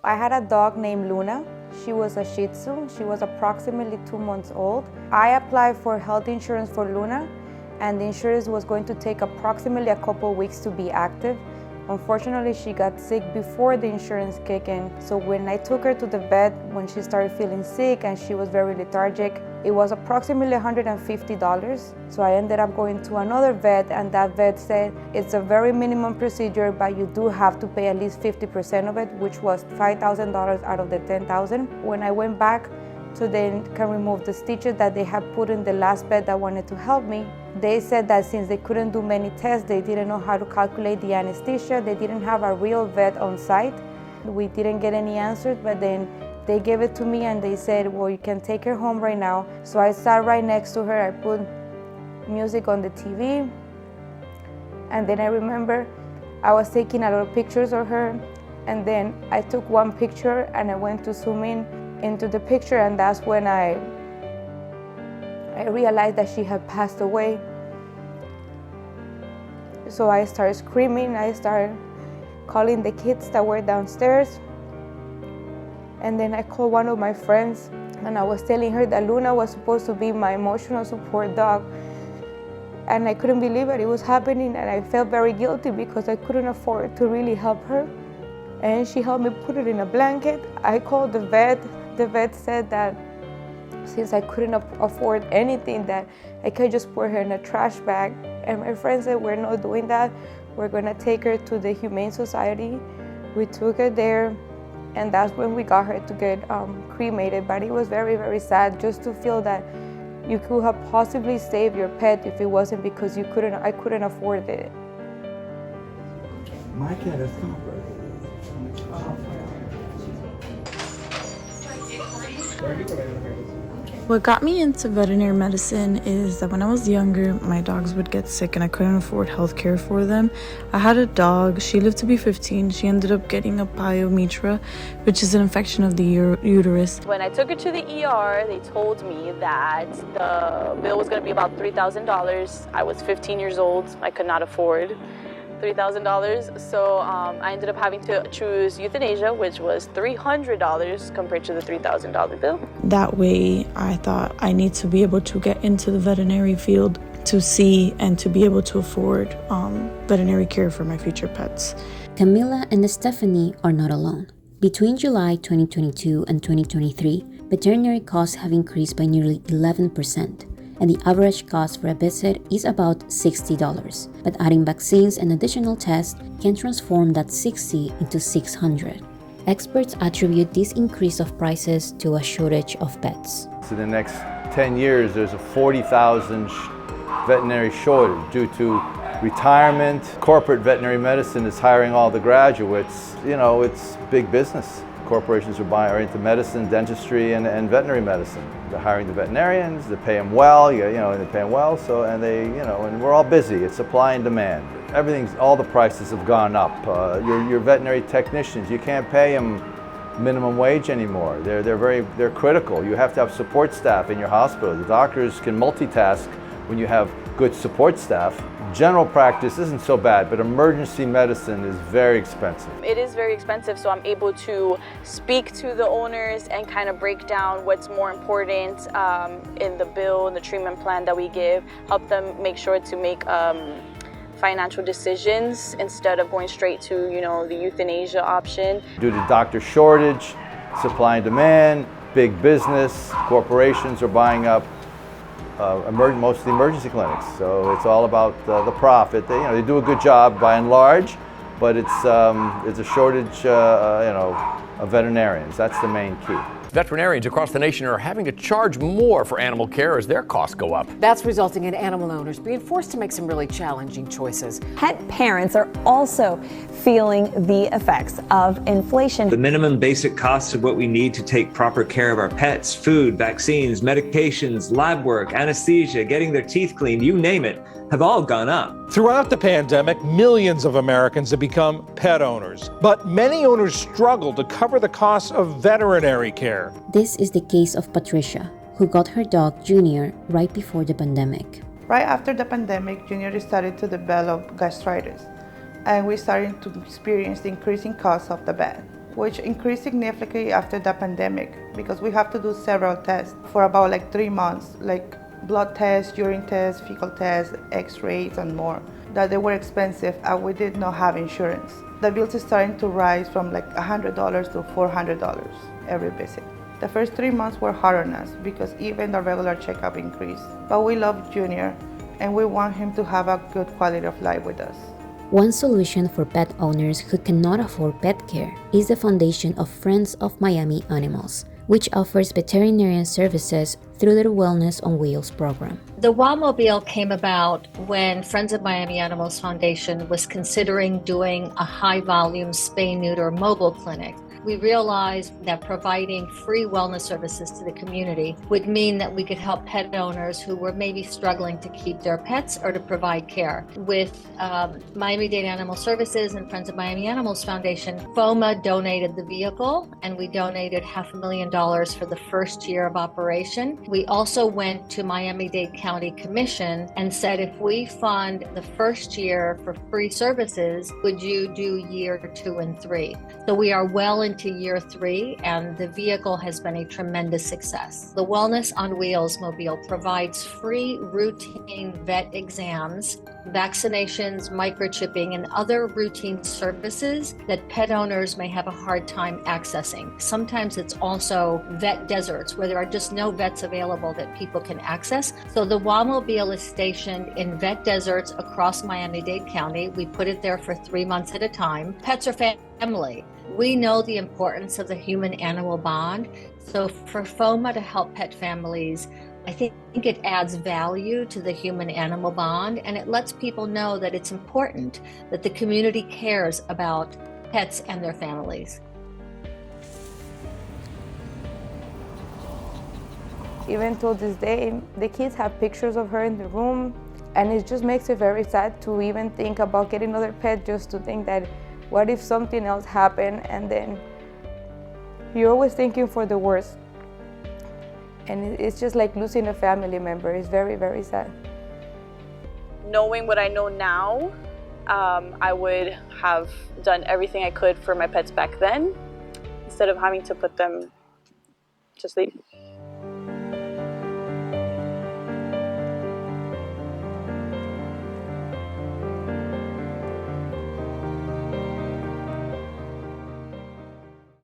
I had a dog named Luna. She was a Shih Tzu. She was approximately 2 months old. I applied for health insurance for Luna, and the insurance was going to take approximately a couple weeks to be active. Unfortunately, she got sick before the insurance kicked in. So when I took her to the vet, when she started feeling sick and she was very lethargic, it was approximately $150. So I ended up going to another vet, and that vet said it's a very minimum procedure, but you do have to pay at least 50% of it, which was $5,000 out of the $10,000. When I went back so they can remove the stitches that they had put in the last vet that wanted to help me, they said that since they couldn't do many tests, they didn't know how to calculate the anesthesia, they didn't have a real vet on site. We didn't get any answers, but then they gave it to me and they said, well, you can take her home right now. So I sat right next to her, I put music on the TV, and then I remember I was taking a lot of pictures of her, and then I took one picture and I went to zoom in into the picture, and that's when I realized that she had passed away. So I started screaming, I started calling the kids that were downstairs, and then I called one of my friends and I was telling her that Luna was supposed to be my emotional support dog, and I couldn't believe it was happening, and I felt very guilty because I couldn't afford to really help her. And she helped me put it in a blanket. I called the vet. The vet said that since I couldn't afford anything, that I could just put her in a trash bag. And my friend said, we're not doing that. We're gonna take her to the Humane Society. We took her there, and that's when we got her to get cremated. But it was very, very sad just to feel that you could have possibly saved your pet if it wasn't because I couldn't afford it. My cat is copper. What got me into veterinary medicine is that when I was younger, my dogs would get sick and I couldn't afford health care for them. I had a dog, she lived to be 15. She ended up getting a pyometra, which is an infection of the uterus. When I took her to the ER, they told me that the bill was going to be about $3,000. I was 15 years old. I could not afford $3,000, so I ended up having to choose euthanasia, which was $300 compared to the $3,000 bill. That way, I thought I need to be able to get into the veterinary field to see and to be able to afford veterinary care for my future pets. Camila and Stephanie are not alone. Between July 2022 and 2023, veterinary costs have increased by nearly 11%. And the average cost for a visit is about $60. But adding vaccines and additional tests can transform that $60 into $600. Experts attribute this increase of prices to a shortage of pets. So in the next 10 years, there's a 40,000 veterinary shortage due to retirement. Corporate veterinary medicine is hiring all the graduates. You know, it's big business. Corporations are into medicine, dentistry, and veterinary medicine. They're hiring the veterinarians, they pay them well, and they pay them well, so, and they, and we're all busy. It's supply and demand. All the prices have gone up. Your veterinary technicians, you can't pay them minimum wage anymore. They're critical. You have to have support staff in your hospital. The doctors can multitask when you have good support staff. General practice isn't so bad, but emergency medicine is very expensive. It is very expensive, so I'm able to speak to the owners and kind of break down what's more important in the bill and the treatment plan that we give, help them make sure to make financial decisions instead of going straight to, the euthanasia option. Due to doctor shortage, supply and demand, big business, corporations are buying up most of the emergency clinics, so it's all about the profit. They do a good job by and large, but it's a shortage, of veterinarians. That's the main key. Veterinarians across the nation are having to charge more for animal care as their costs go up. That's resulting in animal owners being forced to make some really challenging choices. Pet parents are also feeling the effects of inflation. The minimum basic costs of what we need to take proper care of our pets, food, vaccines, medications, lab work, anesthesia, getting their teeth cleaned, you name it, have all gone up. Throughout the pandemic, millions of Americans have become pet owners, but many owners struggle to cover the costs of veterinary care. This is the case of Patricia, who got her dog Junior right before the pandemic. Right after the pandemic, Junior started to develop gastritis, and we started to experience the increasing costs of the vet. which increased significantly after the pandemic because we have to do several tests for about like 3 months, like blood tests, urine tests, fecal tests, x-rays, and more, that they were expensive and we did not have insurance. The bills is starting to rise from like $100 to $400 every visit. The first 3 months were hard on us because even the regular checkup increased. But we love Junior and we want him to have a good quality of life with us. One solution for pet owners who cannot afford pet care is the foundation of Friends of Miami Animals, which offers veterinarian services through their Wellness on Wheels program. The Wow-mobile came about when Friends of Miami Animals Foundation was considering doing a high-volume spay-neuter mobile clinic. We realized that providing free wellness services to the community would mean that we could help pet owners who were maybe struggling to keep their pets or to provide care. With Miami-Dade Animal Services and Friends of Miami Animals Foundation, FOMA donated the vehicle, and we donated $500,000 for the first year of operation. We also went to Miami-Dade County Commission and said, if we fund the first year for free services, would you do year 2 and 3? So we are well into year 3, and the vehicle has been a tremendous success. The Wellness on Wheels mobile provides free routine vet exams, vaccinations, microchipping, and other routine services that pet owners may have a hard time accessing. Sometimes it's also vet deserts where there are just no vets available that people can access. So the Wow-mobile is stationed in vet deserts across Miami-Dade County. We put it there for 3 months at a time. Pets are family. We know the importance of the human-animal bond. So for FOMA to help pet families, I think it adds value to the human-animal bond, and it lets people know that it's important that the community cares about pets and their families. Even till this day, the kids have pictures of her in the room, and it just makes it very sad to even think about getting another pet, just to think that what if something else happened, and then you're always thinking for the worst. And it's just like losing a family member. It's very, very sad. Knowing what I know now, I would have done everything I could for my pets back then, instead of having to put them to sleep.